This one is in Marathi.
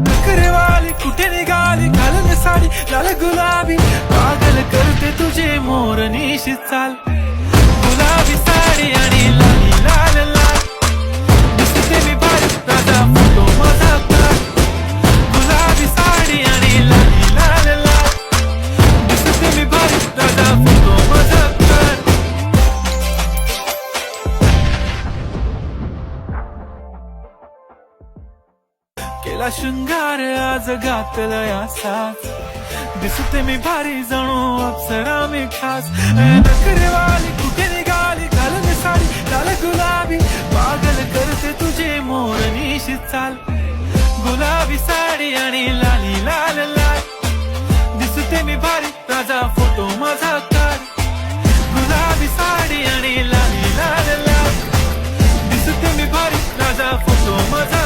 नखरेवाली कुठे निघाली घालून साडी लाल गुलाबी पागल करते तुझे मोर निशित चाल गुलाबी साडी आणि लाली लाल लाल दिसते मी भारी राजा फोटो माझा काढ गुलाबी साडी आणि लाली लाल लाल दिसते मी भारी राजा फोटो माझा काढ केला शृंगार आज घातला असाच दिसते मी भारी जणू अप्सरा मी खास नखरेवाली कुठे निघाली घालून साडी लाल गुलाबी पागल करते तुझे मोर निशित चाल गुलाबी साडी आणि लाली लाल लाल दिसते मी भारी राजा फोटो माझा काढ गुलाबी साडी आणि लाली लाल लाल दिसते मी भारी राजा फोटो माझा